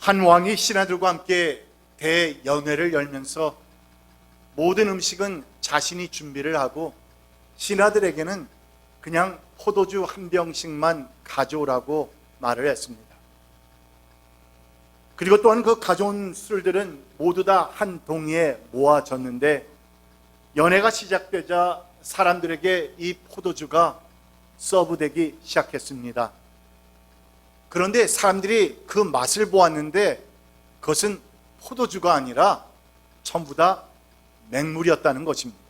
한 왕이 신하들과 함께 대연회를 열면서 모든 음식은 자신이 준비를 하고 신하들에게는 그냥 포도주 한 병씩만 가져오라고 말을 했습니다. 그리고 또한 그 가져온 술들은 모두 다 한 동이에 모아졌는데 연회가 시작되자 사람들에게 이 포도주가 서브되기 시작했습니다. 그런데 사람들이 그 맛을 보았는데 그것은 포도주가 아니라 전부 다 맹물이었다는 것입니다.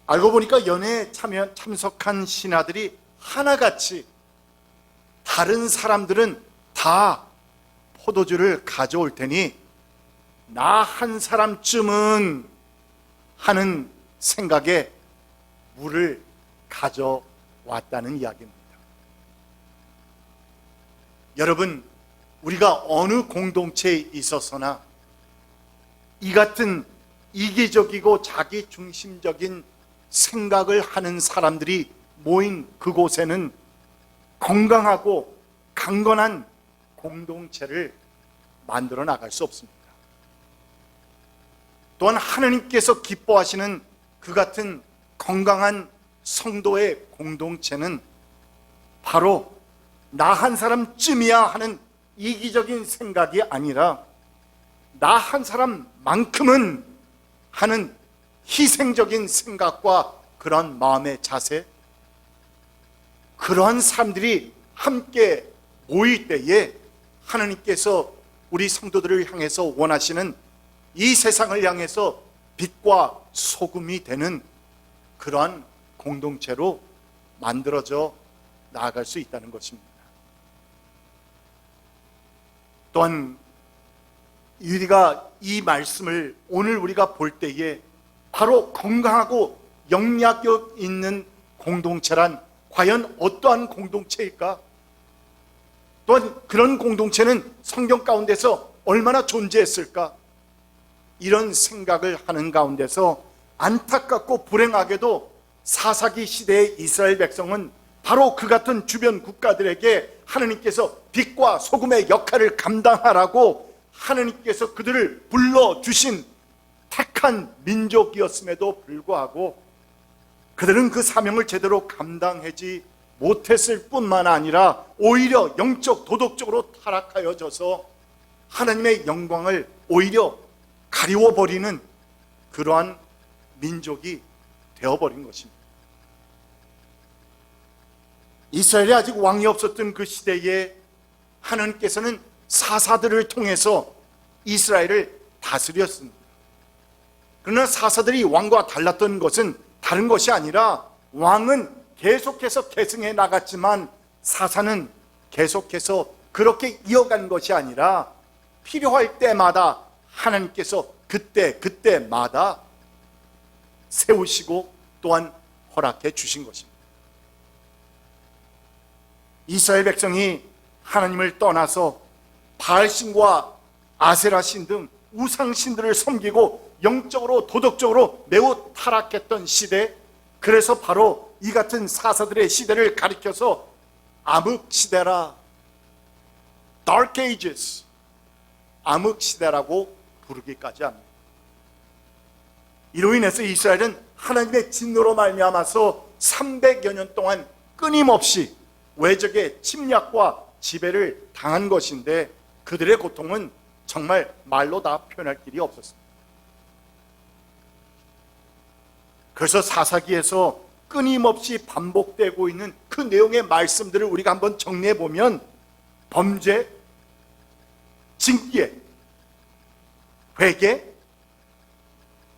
알고 보니까 연회에 참석한 신하들이 하나같이 다른 사람들은 다 포도주를 가져올 테니 나 한 사람쯤은 하는 생각에 물을 가져왔다는 이야기입니다. 여러분, 우리가 어느 공동체에 있어서나 이 같은 이기적이고 자기중심적인 생각을 하는 사람들이 모인 그곳에는 건강하고 강건한 공동체를 만들어 나갈 수 없습니다. 또한 하나님께서 기뻐하시는 그 같은 건강한 성도의 공동체는 바로 나 한 사람쯤이야 하는 이기적인 생각이 아니라 나 한 사람만큼은 하는 희생적인 생각과 그런 마음의 자세, 그러한 사람들이 함께 모일 때에 하나님께서 우리 성도들을 향해서 원하시는 이 세상을 향해서 빛과 소금이 되는 그러한 공동체로 만들어져 나아갈 수 있다는 것입니다. 또한 우리가 이 말씀을 오늘 우리가 볼 때에 바로 건강하고 영향력 있는 공동체란 과연 어떠한 공동체일까? 또한 그런 공동체는 성경 가운데서 얼마나 존재했을까? 이런 생각을 하는 가운데서 안타깝고 불행하게도 사사기 시대의 이스라엘 백성은 바로 그 같은 주변 국가들에게 하나님께서 빛과 소금의 역할을 감당하라고 하나님께서 그들을 불러주신 택한 민족이었음에도 불구하고 그들은 그 사명을 제대로 감당하지 못했을 뿐만 아니라 오히려 영적 도덕적으로 타락하여져서 하나님의 영광을 오히려 가리워버리는 그러한 민족이 되어버린 것입니다. 이스라엘이 아직 왕이 없었던 그 시대에 하나님께서는 사사들을 통해서 이스라엘을 다스렸습니다. 그러나 사사들이 왕과 달랐던 것은 다른 것이 아니라 왕은 계속해서 계승해 나갔지만 사사는 계속해서 그렇게 이어간 것이 아니라 필요할 때마다 하나님께서 그때마다 세우시고 또한 허락해 주신 것입니다. 이스라엘 백성이 하나님을 떠나서 바알신과 아세라신 등 우상신들을 섬기고 영적으로 도덕적으로 매우 타락했던 시대, 그래서 바로 이 같은 사사들의 시대를 가리켜서 암흑시대라, Dark Ages, 암흑시대라고 부르기까지 합니다. 이로 인해서 이스라엘은 하나님의 진노로 말미암아서 300여 년 동안 끊임없이 외적의 침략과 지배를 당한 것인데 그들의 고통은 정말 말로 다 표현할 길이 없었습니다. 그래서 사사기에서 끊임없이 반복되고 있는 그 내용의 말씀들을 우리가 한번 정리해 보면 범죄, 징계, 회개,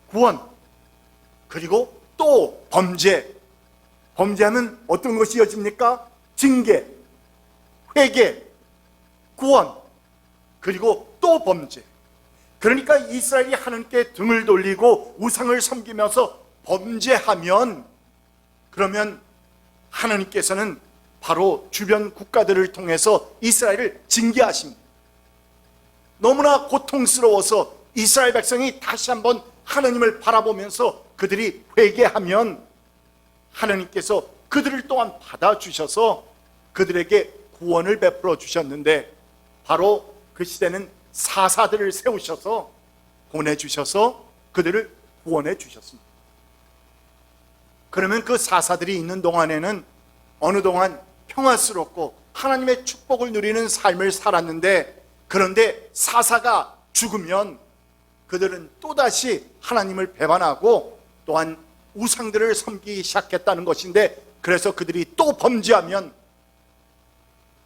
구원, 그리고 또 범죄. 범죄하면 어떤 것이 이어집니까? 징계, 회개, 구원, 그리고 또 범죄. 그러니까 이스라엘이 하나님께 등을 돌리고 우상을 섬기면서 범죄하면 그러면 하나님께서는 바로 주변 국가들을 통해서 이스라엘을 징계하십니다. 너무나 고통스러워서 이스라엘 백성이 다시 한번 하나님을 바라보면서 그들이 회개하면 하나님께서 그들을 또한 받아주셔서 그들에게 구원을 베풀어 주셨는데 바로 그 시대는 사사들을 세우셔서 보내주셔서 그들을 구원해 주셨습니다. 그러면 그 사사들이 있는 동안에는 어느 동안 평화스럽고 하나님의 축복을 누리는 삶을 살았는데, 그런데 사사가 죽으면 그들은 또다시 하나님을 배반하고 또한 우상들을 섬기기 시작했다는 것인데, 그래서 그들이 또 범죄하면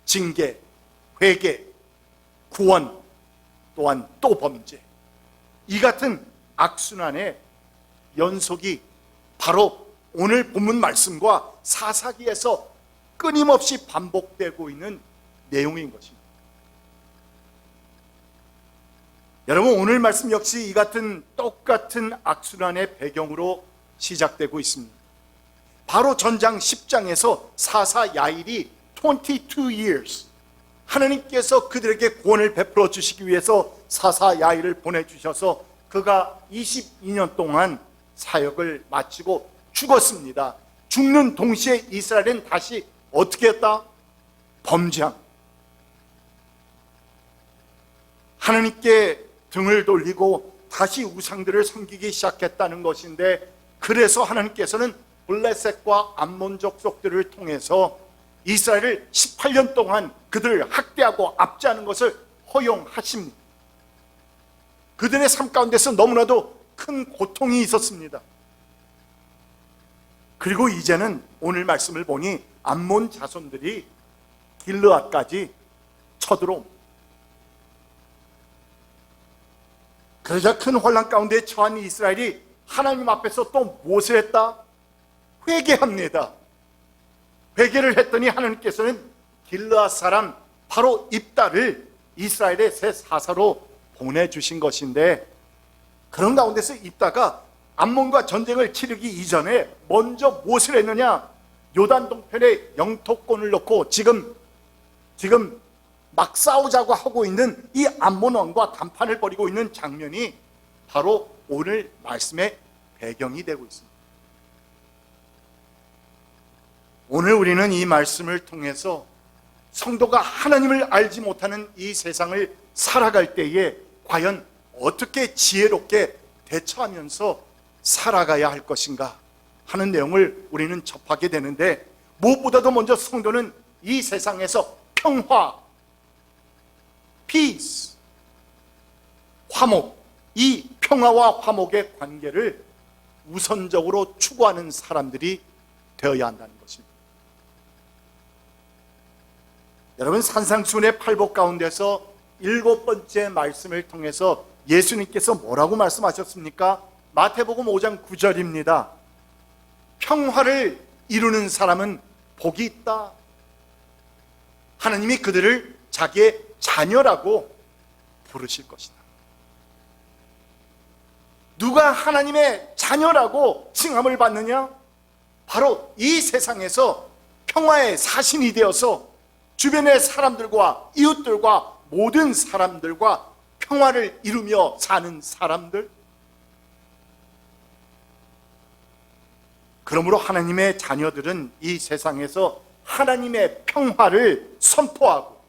징계, 회개, 구원, 또한 또 범죄, 이 같은 악순환의 연속이 바로 오늘 본문 말씀과 사사기에서 끊임없이 반복되고 있는 내용인 것입니다. 여러분, 오늘 말씀 역시 이 같은 똑같은 악순환의 배경으로 시작되고 있습니다. 바로 전장 10장에서 사사 야일이 22 years, 하나님께서 그들에게 구원을 베풀어 주시기 위해서 사사 야일을 보내주셔서 그가 22년 동안 사역을 마치고 죽었습니다. 죽는 동시에 이스라엘은 다시 어떻게 했다? 범죄함. 하나님께 등을 돌리고 다시 우상들을 섬기기 시작했다는 것인데, 그래서 하나님께서는 블레셋과 암몬 족속들을 통해서 이스라엘을 18년 동안 그들을 학대하고 압제하는 것을 허용하십니다. 그들의 삶 가운데서 너무나도 큰 고통이 있었습니다. 그리고 이제는 오늘 말씀을 보니 암몬 자손들이 길르앗까지 쳐들어옵니다. 그러자 큰 혼란 가운데 처한 이스라엘이 하나님 앞에서 또 무엇을 했다? 회개합니다. 회개를 했더니 하나님께서는 길르앗 사람 바로 입다를 이스라엘의 새 사사로 보내주신 것인데, 그런 가운데서 입다가 암몬과 전쟁을 치르기 이전에 먼저 무엇을 했느냐? 요단 동편에 영토권을 놓고 지금 막 싸우자고 하고 있는 이 암몬 왕과談판을 벌이고 있는 장면이 바로 오늘 말씀의 배경이 되고 있습니다. 오늘 우리는 이 말씀을 통해서 성도가 하나님을 알지 못하는 이 세상을 살아갈 때에 과연 어떻게 지혜롭게 대처하면서 살아가야 할 것인가 하는 내용을 우리는 접하게 되는데, 무엇보다도 먼저 성도는 이 세상에서 평화, peace, 화목, 이 평화와 화목의 관계를 우선적으로 추구하는 사람들이 되어야 한다는 것입니다. 여러분, 산상수훈의 팔복 가운데서 7번째 말씀을 통해서 예수님께서 뭐라고 말씀하셨습니까? 마태복음 5장 9절입니다. 평화를 이루는 사람은 복이 있다. 하나님이 그들을 자기의 자녀라고 부르실 것이다. 누가 하나님의 자녀라고 칭함을 받느냐? 바로 이 세상에서 평화의 사신이 되어서 주변의 사람들과 이웃들과 모든 사람들과 평화를 이루며 사는 사람들. 그러므로 하나님의 자녀들은 이 세상에서 하나님의 평화를 선포하고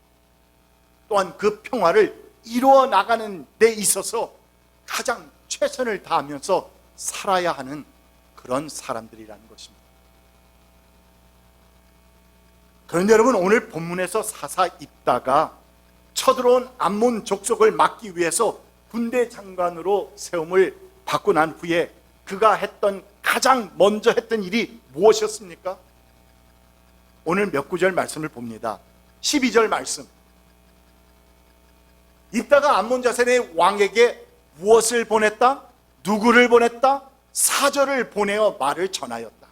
또한 그 평화를 이루어 나가는 데 있어서 가장 최선을 다하면서 살아야 하는 그런 사람들이라는 것입니다. 그런데 여러분, 오늘 본문에서 사사 입다가 쳐들어온 암몬 족속을 막기 위해서 군대 장관으로 세움을 받고 난 후에 그가 가장 먼저 했던 일이 무엇이었습니까? 오늘 몇 구절 말씀을 봅니다. 12절 말씀. 입다가 암몬 자손의 왕에게 무엇을 보냈다? 누구를 보냈다? 사절을 보내어 말을 전하였다.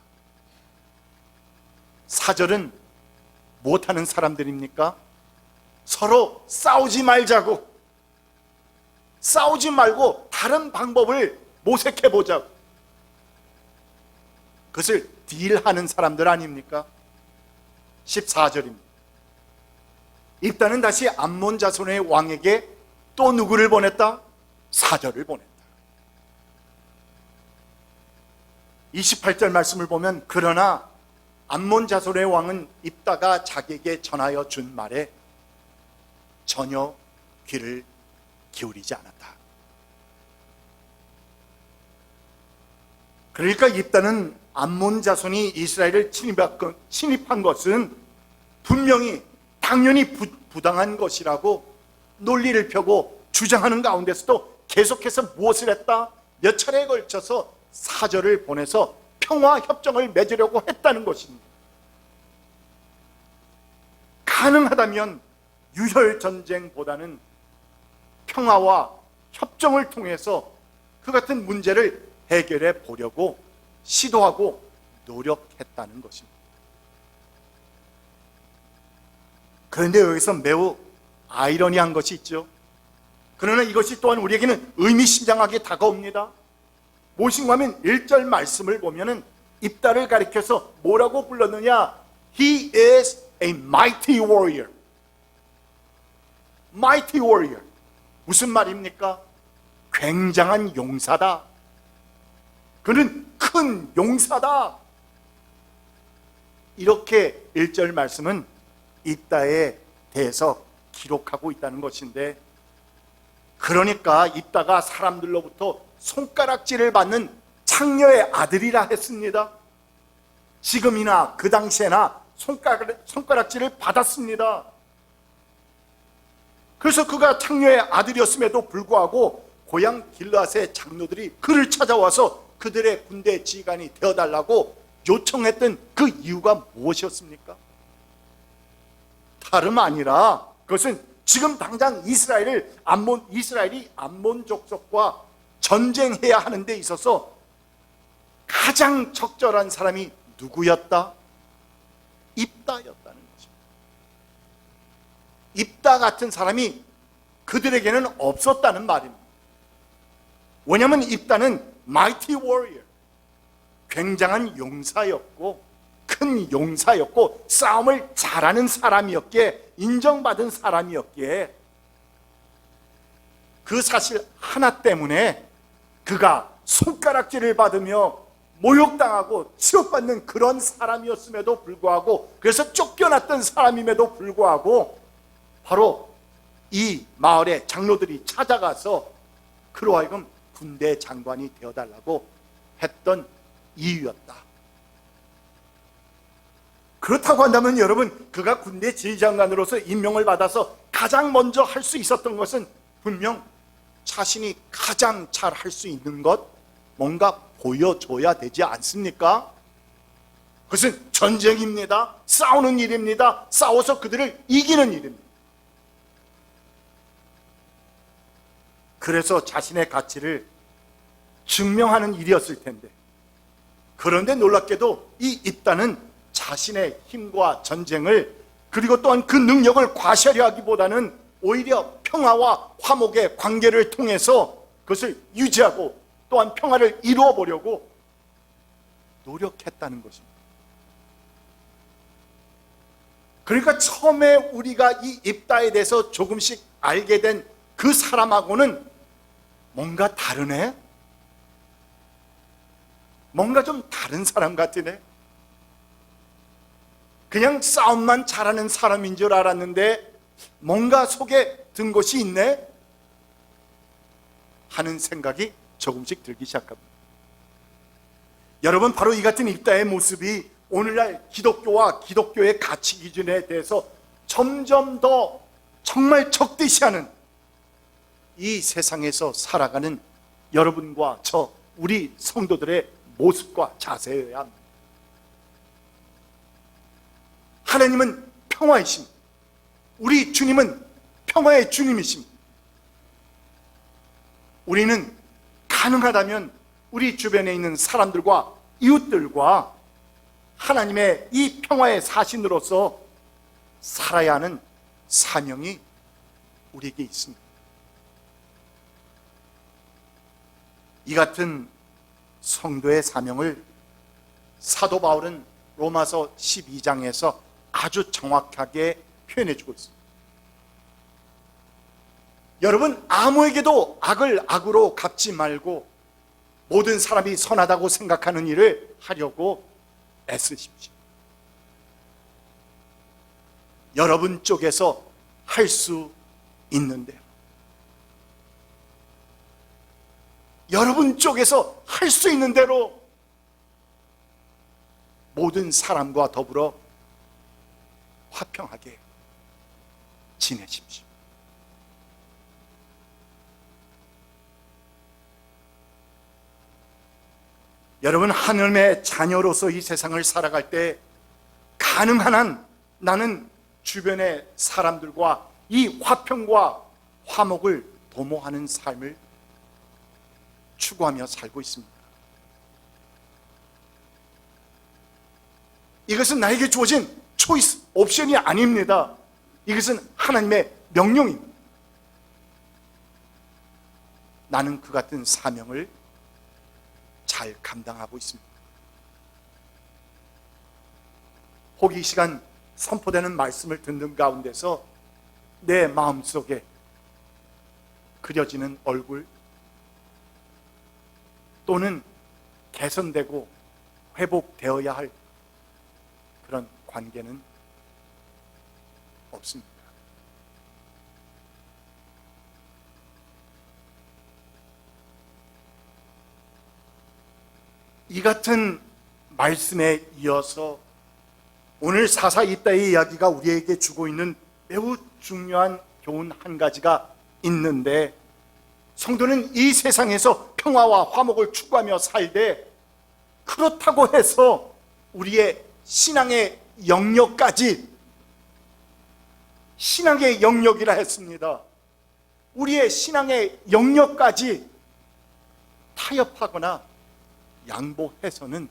사절은 무엇하는 사람들입니까? 서로 싸우지 말자고, 싸우지 말고 다른 방법을 모색해보자고, 그것을 딜하는 사람들 아닙니까? 14절입니다. 입다는 다시 암몬 자손의 왕에게 또 누구를 보냈다? 사절을 보냈다. 28절 말씀을 보면, 그러나 암몬 자손의 왕은 입다가 자기에게 전하여 준 말에 전혀 귀를 기울이지 않았다. 그러니까 입다는 암몬 자손이 이스라엘을 침입한 것은 분명히 당연히 부당한 것이라고 논리를 펴고 주장하는 가운데서도 계속해서 무엇을 했다? 몇 차례에 걸쳐서 사절을 보내서 평화 협정을 맺으려고 했다는 것입니다. 가능하다면 유혈 전쟁보다는 평화와 협정을 통해서 그 같은 문제를 해결해 보려고 시도하고 노력했다는 것입니다. 그런데 여기서 매우 아이러니한 것이 있죠. 그러나 이것이 또한 우리에게는 의미심장하게 다가옵니다. 무엇인가 하면 1절 말씀을 보면은 입다를 가리켜서 뭐라고 불렀느냐? He is a mighty warrior. Mighty warrior. 무슨 말입니까? 굉장한 용사다. 그는 큰 용사다. 이렇게 1절 말씀은 입다에 대해서 기록하고 있다는 것인데, 그러니까 입다가 사람들로부터 손가락질을 받는 창녀의 아들이라 했습니다. 지금이나 그 당시에나 손가락질을 받았습니다. 그래서 그가 창녀의 아들이었음에도 불구하고 고향 길르앗의 장로들이 그를 찾아와서 그들의 군대 지휘관이 되어달라고 요청했던 그 이유가 무엇이었습니까? 다름 아니라 그것은 지금 당장 이스라엘이 암몬 족속과 전쟁해야 하는 데 있어서 가장 적절한 사람이 누구였다? 입다였다는 것입니다. 입다 같은 사람이 그들에게는 없었다는 말입니다. 왜냐하면 입다는 mighty warrior, 굉장한 용사였고 큰 용사였고 싸움을 잘하는 사람이었기에, 인정받은 사람이었기에 그 사실 하나 때문에 그가 손가락질을 받으며 모욕당하고 치욕받는 그런 사람이었음에도 불구하고, 그래서 쫓겨났던 사람임에도 불구하고 바로 이 마을의 장로들이 찾아가서 그로 하여금 군대 장관이 되어달라고 했던 이유였다. 그렇다고 한다면 여러분, 그가 군대 지휘장관으로서 임명을 받아서 가장 먼저 할 수 있었던 것은 분명 자신이 가장 잘 할 수 있는 것, 뭔가 보여줘야 되지 않습니까? 그것은 전쟁입니다. 싸우는 일입니다. 싸워서 그들을 이기는 일입니다. 그래서 자신의 가치를 증명하는 일이었을 텐데, 그런데 놀랍게도 이 입다는 자신의 힘과 전쟁을, 그리고 또한 그 능력을 과시하려 하기보다는 오히려 평화와 화목의 관계를 통해서 그것을 유지하고 또한 평화를 이루어 보려고 노력했다는 것입니다. 그러니까 처음에 우리가 이 입다에 대해서 조금씩 알게 된 그 사람하고는 뭔가 다르네? 뭔가 좀 다른 사람 같으네? 그냥 싸움만 잘하는 사람인 줄 알았는데 뭔가 속에 든 것이 있네? 하는 생각이 조금씩 들기 시작합니다. 여러분, 바로 이 같은 입다의 모습이 오늘날 기독교와 기독교의 가치 기준에 대해서 점점 더 정말 적대시하는 이 세상에서 살아가는 여러분과 저, 우리 성도들의 모습과 자세여야 합니다. 하나님은 평화이십니다. 우리 주님은 평화의 주님이십니다. 우리는 가능하다면 우리 주변에 있는 사람들과 이웃들과 하나님의 이 평화의 사신으로서 살아야 하는 사명이 우리에게 있습니다. 이 같은 성도의 사명을 사도 바울은 로마서 12장에서 아주 정확하게 표현해주고 있습니다. 여러분, 아무에게도 악을 악으로 갚지 말고 모든 사람이 선하다고 생각하는 일을 하려고 애쓰십시오. 여러분 쪽에서 할 수 있는데요. 여러분 쪽에서 할 수 있는 대로 모든 사람과 더불어 화평하게 지내십시오. 여러분, 하나님의 자녀로서 이 세상을 살아갈 때 가능한 한 나는 주변의 사람들과 이 화평과 화목을 도모하는 삶을 추구하며 살고 있습니다. 이것은 나에게 주어진 초이스, 옵션이 아닙니다. 이것은 하나님의 명령입니다. 나는 그 같은 사명을 잘 감당하고 있습니다. 혹 이 시간 선포되는 말씀을 듣는 가운데서 내 마음속에 그려지는 얼굴 또는 개선되고 회복되어야 할 그런 관계는 없습니다. 이 같은 말씀에 이어서 오늘 사사이다의 이야기가 우리에게 주고 있는 매우 중요한 교훈 한 가지가 있는데, 성도는 이 세상에서 평화와 화목을 추구하며 살되 그렇다고 해서 우리의 신앙의 영역까지, 신앙의 영역이라 했습니다. 우리의 신앙의 영역까지 타협하거나 양보해서는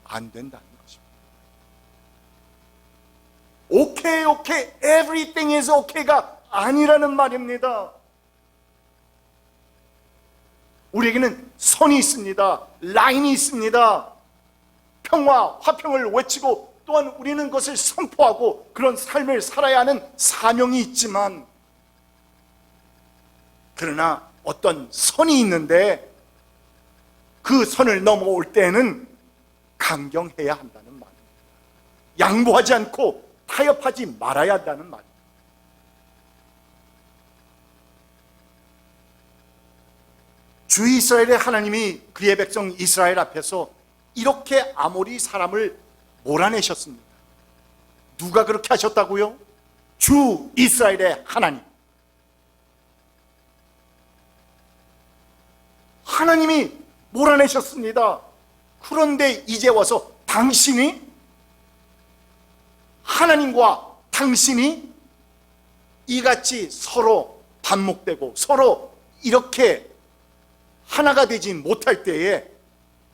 안 된다는 것입니다. 오케이, everything is okay가 아니라는 말입니다. 우리에게는 선이 있습니다. 라인이 있습니다. 평화, 화평을 외치고 또한 우리는 그것을 선포하고 그런 삶을 살아야 하는 사명이 있지만, 그러나 어떤 선이 있는데 그 선을 넘어올 때는 강경해야 한다는 말입니다. 양보하지 않고 타협하지 말아야 한다는 말입니다. 주 이스라엘의 하나님이 그의 백성 이스라엘 앞에서 이렇게 아모리 사람을 몰아내셨습니다. 누가 그렇게 하셨다고요? 주 이스라엘의 하나님. 하나님이 몰아내셨습니다. 그런데 이제 와서 당신이, 하나님과 당신이 이같이 서로 반목되고 서로 이렇게 하나가 되지 못할 때에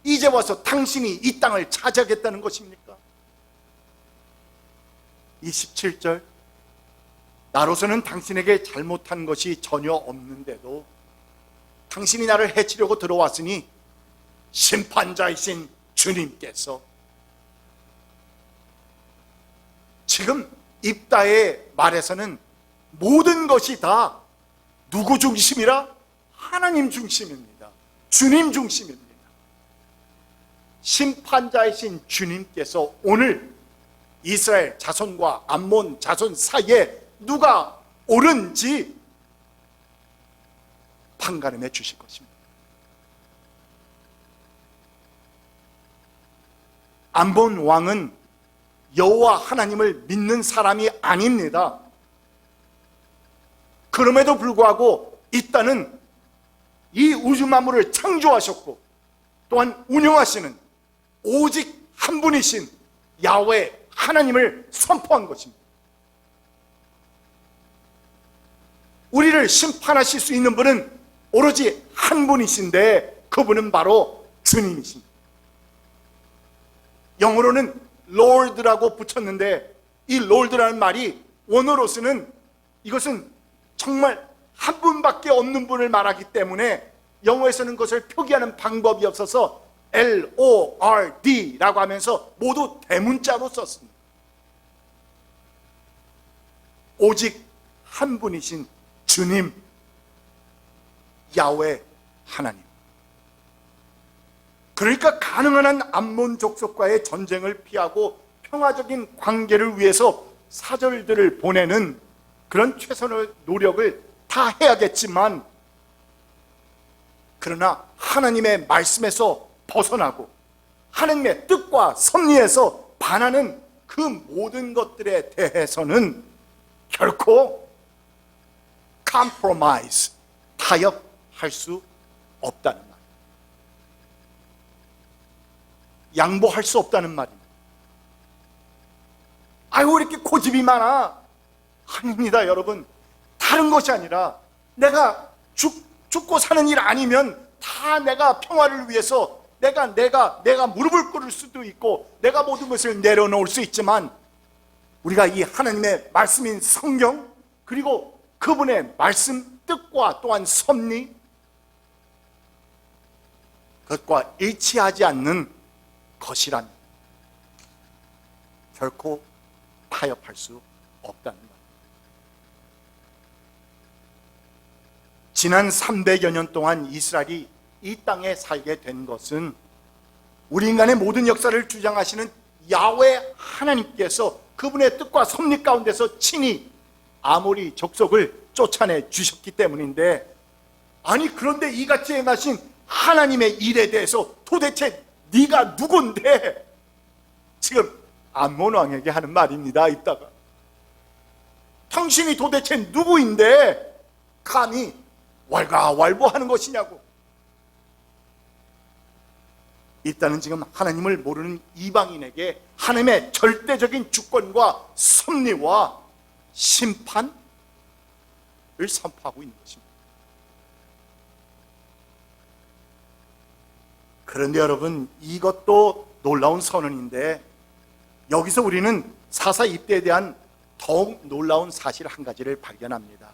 이제 와서 당신이 이 땅을 차지하겠다는 것입니까? 27절, 나로서는 당신에게 잘못한 것이 전혀 없는데도 당신이 나를 해치려고 들어왔으니 심판자이신 주님께서, 지금 입다의 말에서는 모든 것이 다 누구 중심이라? 하나님 중심입니다. 주님 중심입니다. 심판자이신 주님께서 오늘 이스라엘 자손과 암몬 자손 사이에 누가 옳은지 판가름해 주실 것입니다. 암몬 왕은 여호와 하나님을 믿는 사람이 아닙니다. 그럼에도 불구하고 이따는 이 우주 만물을 창조하셨고 또한 운영하시는 오직 한 분이신 야훼 하나님을 선포한 것입니다. 우리를 심판하실 수 있는 분은 오로지 한 분이신데 그분은 바로 주님이십니다. 영어로는 Lord라고 붙였는데 이 Lord라는 말이 원어로서는 이것은 정말 한 분밖에 없는 분을 말하기 때문에 영어에서는 그것을 표기하는 방법이 없어서 Lord라고 하면서 모두 대문자로 썼습니다. 오직 한 분이신 주님, 야훼 하나님. 그러니까 가능한 한 암몬 족속과의 전쟁을 피하고 평화적인 관계를 위해서 사절들을 보내는 그런 최선의 노력을 다 해야겠지만, 그러나 하나님의 말씀에서 벗어나고 하나님의 뜻과 섭리에서 반하는 그 모든 것들에 대해서는 결코 compromise, 타협할 수 없다는 말, 양보할 수 없다는 말입니다. 아유, 왜 이렇게 고집이 많아? 아닙니다, 여러분. 다른 것이 아니라 내가 죽고 사는 일 아니면 다 내가 평화를 위해서 내가 무릎을 꿇을 수도 있고 내가 모든 것을 내려놓을 수 있지만, 우리가 이 하나님의 말씀인 성경, 그리고 그분의 말씀 뜻과 또한 섭리, 그것과 일치하지 않는 것이라면 결코 타협할 수 없다는 것. 지난 300여 년 동안 이스라엘이 이 땅에 살게 된 것은 우리 인간의 모든 역사를 주장하시는 야훼 하나님께서 그분의 뜻과 섭리 가운데서 친히 아모리 족속을 쫓아내 주셨기 때문인데, 아니 그런데 이같이 행하신 하나님의 일에 대해서 도대체 네가 누군데, 지금 암몬 왕에게 하는 말입니다. 이따가 당신이 도대체 누구인데 감히 왈가왈부하는 것이냐고. 일단은 지금 하나님을 모르는 이방인에게 하나님의 절대적인 주권과 섭리와 심판을 선포하고 있는 것입니다. 그런데 여러분, 이것도 놀라운 선언인데, 여기서 우리는 사사 입대에 대한 더욱 놀라운 사실 한 가지를 발견합니다.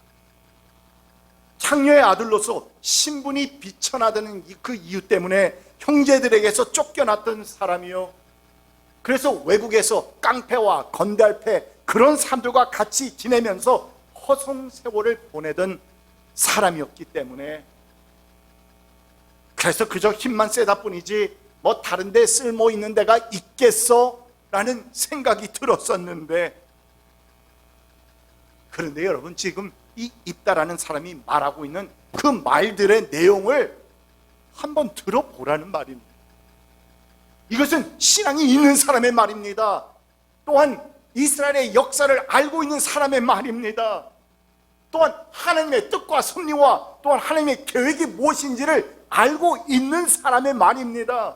창녀의 아들로서 신분이 비천하다는 그 이유 때문에 형제들에게서 쫓겨났던 사람이요, 그래서 외국에서 깡패와 건달패 그런 사람들과 같이 지내면서 허송세월을 보내던 사람이었기 때문에, 그래서 그저 힘만 세다 뿐이지 뭐 다른 데 쓸모 있는 데가 있겠어? 라는 생각이 들었었는데, 그런데 여러분, 지금 이 입다라는 사람이 말하고 있는 그 말들의 내용을 한번 들어보라는 말입니다. 이것은 신앙이 있는 사람의 말입니다. 또한 이스라엘의 역사를 알고 있는 사람의 말입니다. 또한 하나님의 뜻과 섭리와 또한 하나님의 계획이 무엇인지를 알고 있는 사람의 말입니다.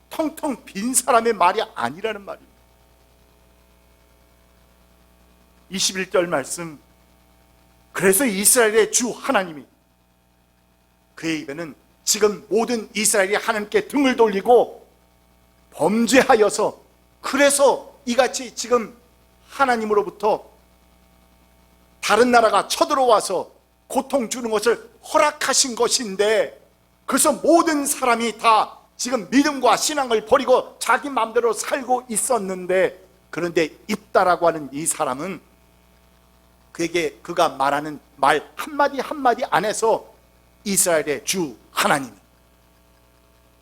텅텅 빈 사람의 말이 아니라는 말입니다. 21절 말씀, 그래서 이스라엘의 주 하나님이, 그의 입에는 지금 모든 이스라엘이 하나님께 등을 돌리고 범죄하여서, 그래서 이같이 지금 하나님으로부터 다른 나라가 쳐들어와서 고통 주는 것을 허락하신 것인데, 그래서 모든 사람이 다 지금 믿음과 신앙을 버리고 자기 마음대로 살고 있었는데, 그런데 입다라고 하는 이 사람은 그에게 그가 말하는 말 한마디 한마디 안에서 이스라엘의 주 하나님이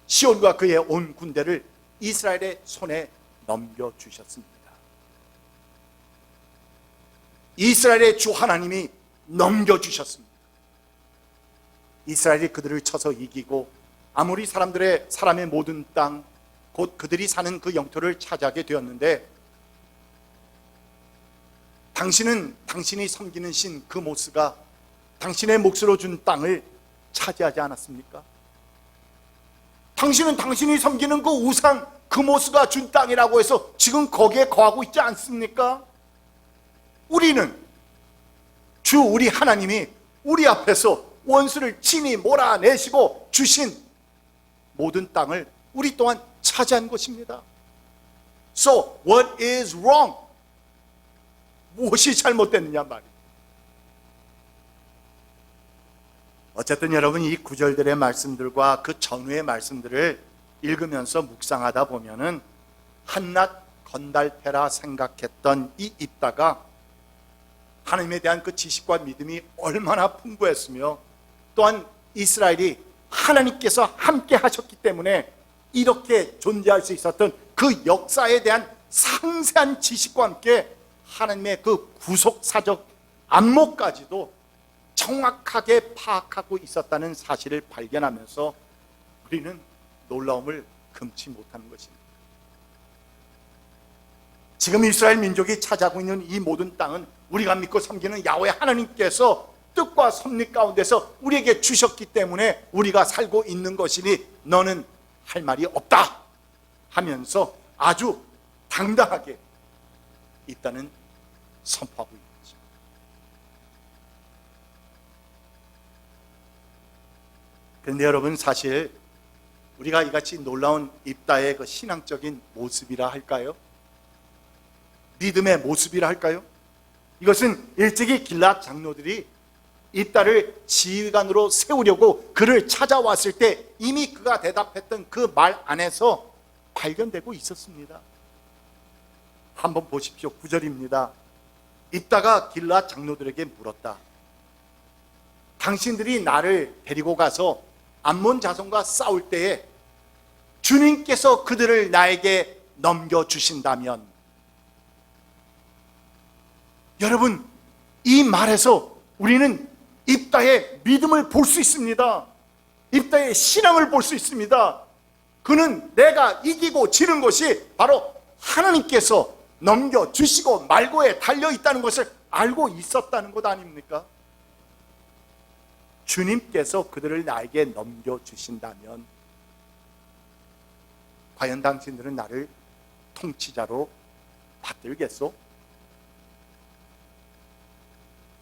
시온과 그의 온 군대를 이스라엘의 손에 넘겨주셨습니다. 이스라엘의 주 하나님이 넘겨주셨습니다. 이스라엘이 그들을 쳐서 이기고 아모리 사람의 모든 땅, 곧 그들이 사는 그 영토를 차지하게 되었는데, 당신은 당신이 섬기는 신 그모스가 당신의 몫으로 준 땅을 차지하지 않았습니까? 당신은 당신이 섬기는 그 우상 그모스가 준 땅이라고 해서 지금 거기에 거하고 있지 않습니까? 우리는 우리 하나님이 우리 앞에서 원수를 친히 몰아내시고 주신 모든 땅을 우리 또한 차지한 것입니다. So what is wrong? 무엇이 잘못됐느냐 말이에요. 어쨌든 여러분, 이 구절들의 말씀들과 그 전후의 말씀들을 읽으면서 묵상하다 보면은 한낱 건달패라 생각했던 이 입다가 하나님에 대한 그 지식과 믿음이 얼마나 풍부했으며, 또한 이스라엘이 하나님께서 함께 하셨기 때문에 이렇게 존재할 수 있었던 그 역사에 대한 상세한 지식과 함께 하나님의 그 구속사적 안목까지도 정확하게 파악하고 있었다는 사실을 발견하면서 우리는 놀라움을 금치 못하는 것입니다. 지금 이스라엘 민족이 차지하고 있는 이 모든 땅은 우리가 믿고 섬기는 야훼 하나님께서 뜻과 섭리 가운데서 우리에게 주셨기 때문에 우리가 살고 있는 것이니 너는 할 말이 없다 하면서 아주 당당하게 이 땅은 선포하고 있는 거죠. 그런데 여러분, 사실 우리가 이같이 놀라운 입다의 그 신앙적인 모습이라 할까요? 믿음의 모습이라 할까요? 이것은 일찍이 길앗 장로들이 입다를 지휘관으로 세우려고 그를 찾아왔을 때 이미 그가 대답했던 그 말 안에서 발견되고 있었습니다. 한번 보십시오. 9절입니다. 입다가 길앗 장로들에게 물었다. 당신들이 나를 데리고 가서 암몬 자손과 싸울 때에 주님께서 그들을 나에게 넘겨주신다면, 여러분, 이 말에서 우리는 입다의 믿음을 볼 수 있습니다. 입다의 신앙을 볼 수 있습니다. 그는 내가 이기고 지는 것이 바로 하나님께서 넘겨주시고 말고에 달려있다는 것을 알고 있었다는 것 아닙니까? 주님께서 그들을 나에게 넘겨주신다면 과연 당신들은 나를 통치자로 받들겠소?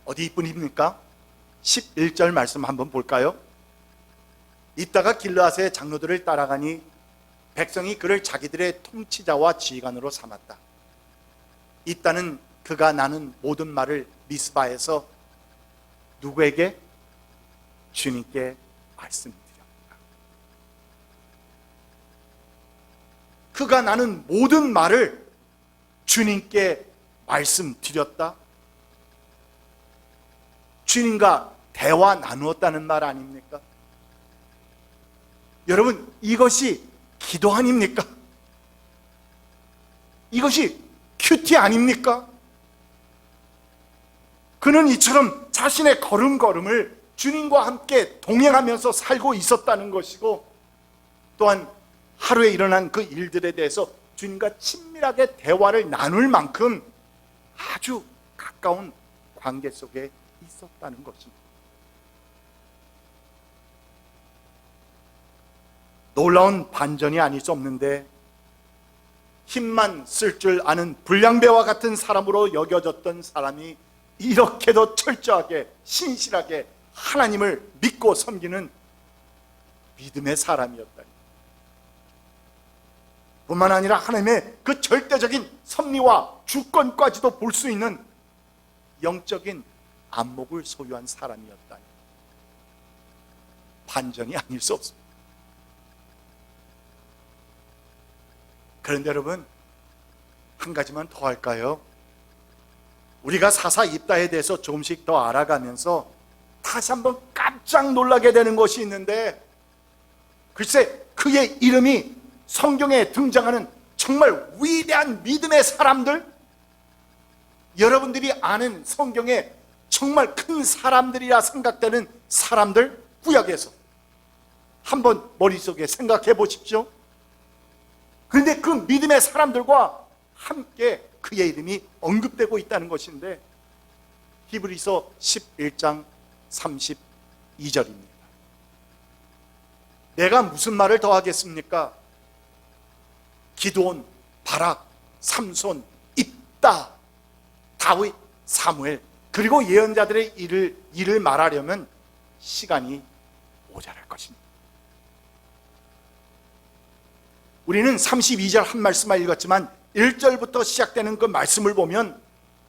어디뿐입니까? 11절 말씀 한번 볼까요? 이따가 길르앗의 장로들을 따라가니 백성이 그를 자기들의 통치자와 지휘관으로 삼았다. 이따는 그가 나눈 모든 말을 미스바에서 누구에게? 주님께 말씀드렸다. 그가 나눈 모든 말을 주님께 말씀드렸다. 주님과 대화 나누었다는 말 아닙니까? 여러분, 이것이 기도 아닙니까? 이것이 큐티 아닙니까? 그는 이처럼 자신의 걸음걸음을 주님과 함께 동행하면서 살고 있었다는 것이고, 또한 하루에 일어난 그 일들에 대해서 주님과 친밀하게 대화를 나눌 만큼 아주 가까운 관계 속에 있었다는 것입니다. 놀라운 반전이 아닐 수 없는데, 힘만 쓸 줄 아는 불량배와 같은 사람으로 여겨졌던 사람이 이렇게도 철저하게 신실하게 하나님을 믿고 섬기는 믿음의 사람이었다니. 뿐만 아니라 하나님의 그 절대적인 섭리와 주권까지도 볼 수 있는 영적인 안목을 소유한 사람이었다니. 반전이 아닐 수 없습니다. 그런데 여러분, 한 가지만 더 할까요? 우리가 사사 입다에 대해서 조금씩 더 알아가면서 다시 한번 깜짝 놀라게 되는 것이 있는데, 글쎄 그의 이름이 성경에 등장하는 정말 위대한 믿음의 사람들, 여러분들이 아는 성경에 정말 큰 사람들이라 생각되는 사람들, 구약에서 한번 머릿속에 생각해 보십시오. 그런데 그 믿음의 사람들과 함께 그의 이름이 언급되고 있다는 것인데, 히브리서 11장 32절입니다. 내가 무슨 말을 더 하겠습니까? 기드온, 바락, 삼손, 입다, 다윗, 사무엘, 그리고 예언자들의 일을 말하려면 시간이 모자랄 것입니다. 우리는 32절 한 말씀만 읽었지만 1절부터 시작되는 그 말씀을 보면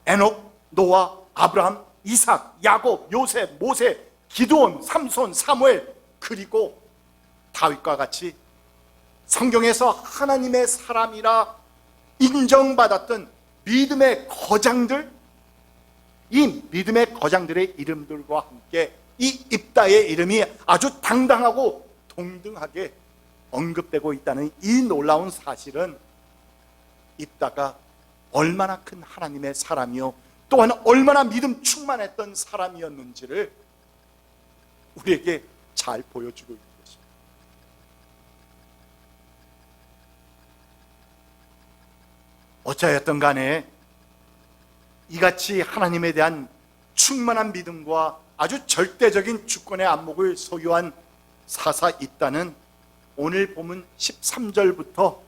에녹, 노아, 아브라함, 이삭, 야곱, 요셉, 모세, 기드온, 삼손, 사무엘, 그리고 다윗과 같이 성경에서 하나님의 사람이라 인정받았던 믿음의 거장들, 이 믿음의 거장들의 이름들과 함께 이 입다의 이름이 아주 당당하고 동등하게 언급되고 있다는 이 놀라운 사실은 입다가 얼마나 큰 하나님의 사람이요, 또한 얼마나 믿음 충만했던 사람이었는지를 우리에게 잘 보여주고 있는 것입니다. 어찌하였든 간에 이같이 하나님에 대한 충만한 믿음과 아주 절대적인 주권의 안목을 소유한 사사 입다는 오늘 본문 13절부터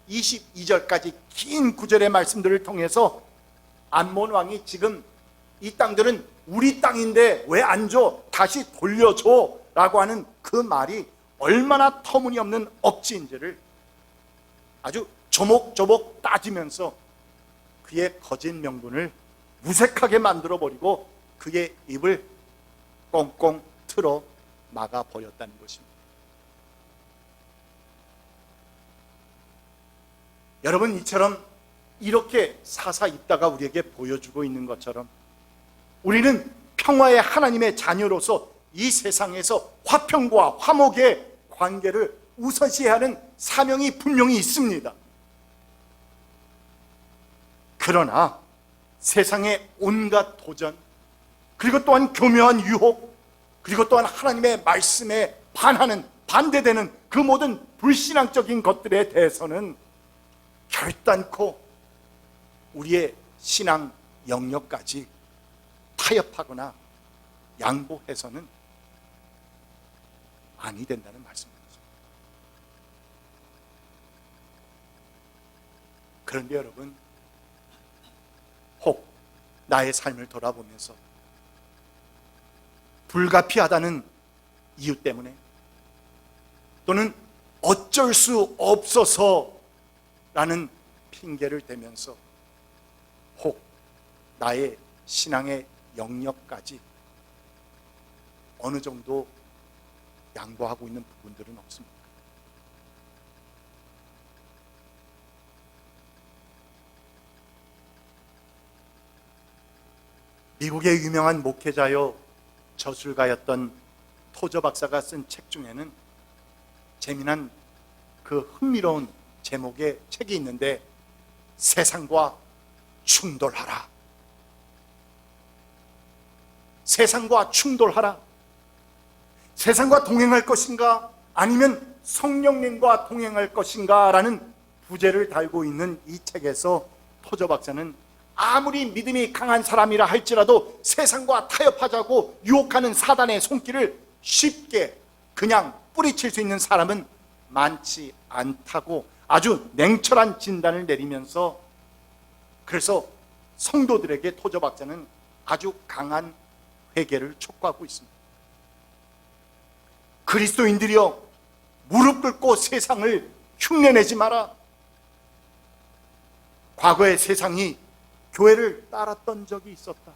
22절까지 긴 구절의 말씀들을 통해서 암몬 왕이 지금 이 땅들은 우리 땅인데 왜 안 줘? 다시 돌려줘 라고 하는 그 말이 얼마나 터무니없는 억지인지를 아주 조목조목 따지면서 그의 거짓 명분을 무색하게 만들어버리고 그의 입을 꽁꽁 틀어 막아버렸다는 것입니다. 여러분, 이처럼 이렇게 사사 입다가 우리에게 보여주고 있는 것처럼 우리는 평화의 하나님의 자녀로서 이 세상에서 화평과 화목의 관계를 우선시해야 하는 사명이 분명히 있습니다. 그러나 세상의 온갖 도전, 그리고 또한 교묘한 유혹, 그리고 또한 하나님의 말씀에 반하는, 반대되는 그 모든 불신앙적인 것들에 대해서는 결단코 우리의 신앙 영역까지 타협하거나 양보해서는 아니 된다는 말씀입니다. 그런데 여러분, 혹 나의 삶을 돌아보면서 불가피하다는 이유 때문에 또는 어쩔 수 없어서라는 핑계를 대면서 혹 나의 신앙의 영역까지 어느 정도 양보하고 있는 부분들은 없습니까? 미국의 유명한 목회자요 저술가였던 토저 박사가 쓴 책 중에는 재미난 그 흥미로운 제목의 책이 있는데, 세상과 충돌하라. 세상과 충돌하라. 세상과 동행할 것인가 아니면 성령님과 동행할 것인가 라는 부제를 달고 있는 이 책에서 토저 박사는 아무리 믿음이 강한 사람이라 할지라도 세상과 타협하자고 유혹하는 사단의 손길을 쉽게 그냥 뿌리칠 수 있는 사람은 많지 않다고 아주 냉철한 진단을 내리면서, 그래서 성도들에게 토저 박사는 아주 강한 회개를 촉구하고 있습니다. 그리스도인들이여, 무릎 꿇고 세상을 흉내내지 마라. 과거의 세상이 교회를 따랐던 적이 있었다.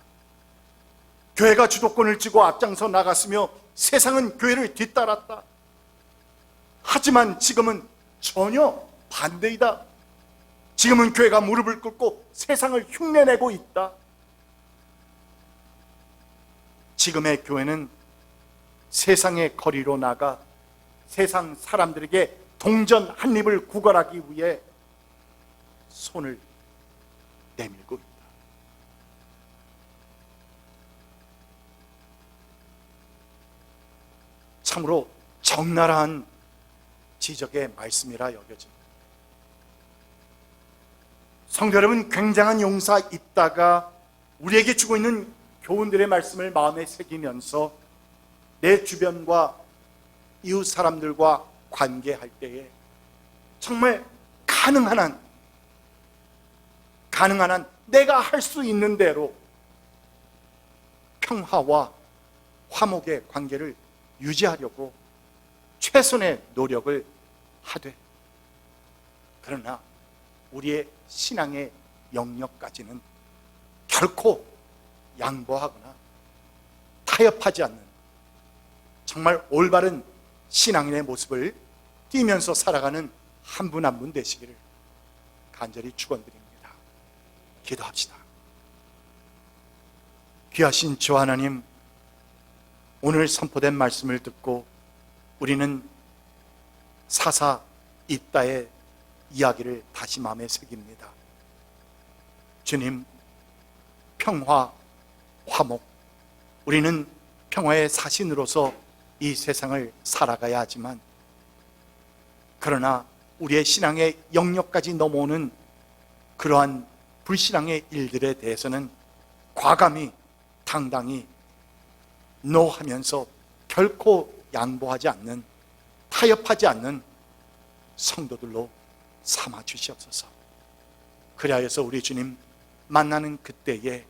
교회가 주도권을 쥐고 앞장서 나갔으며 세상은 교회를 뒤따랐다. 하지만 지금은 전혀 반대이다. 지금은 교회가 무릎을 꿇고 세상을 흉내내고 있다. 지금의 교회는 세상의 거리로 나가 세상 사람들에게 동전 한 입을 구걸하기 위해 손을 내밀고 있다. 참으로 적나라한 지적의 말씀이라 여겨집니다. 성도 여러분, 굉장한 용사 있다가 우리에게 주고 있는 교훈들의 말씀을 마음에 새기면서 내 주변과 이웃 사람들과 관계할 때에 정말 가능한 한 내가 할 수 있는 대로 평화와 화목의 관계를 유지하려고 최선의 노력을 하되, 그러나 우리의 신앙의 영역까지는 결코 양보하거나 타협하지 않는 정말 올바른 신앙인의 모습을 띠면서 살아가는 한 분 한 분 되시기를 간절히 축원드립니다. 기도합시다. 귀하신 주 하나님, 오늘 선포된 말씀을 듣고 우리는 사사 입다의 이야기를 다시 마음에 새깁니다. 주님, 평화, 화목, 우리는 평화의 사신으로서 이 세상을 살아가야 하지만, 그러나 우리의 신앙의 영역까지 넘어오는 그러한 불신앙의 일들에 대해서는 과감히 당당히 노하면서 결코 양보하지 않는, 타협하지 않는 성도들로 삼아 주시옵소서. 그리하여서 우리 주님 만나는 그때에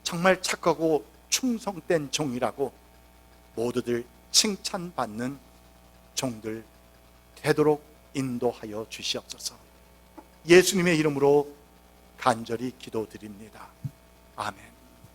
정말 착하고 충성된 종이라고 모두들 칭찬받는 종들 되도록 인도하여 주시옵소서. 예수님의 이름으로 간절히 기도드립니다. 아멘.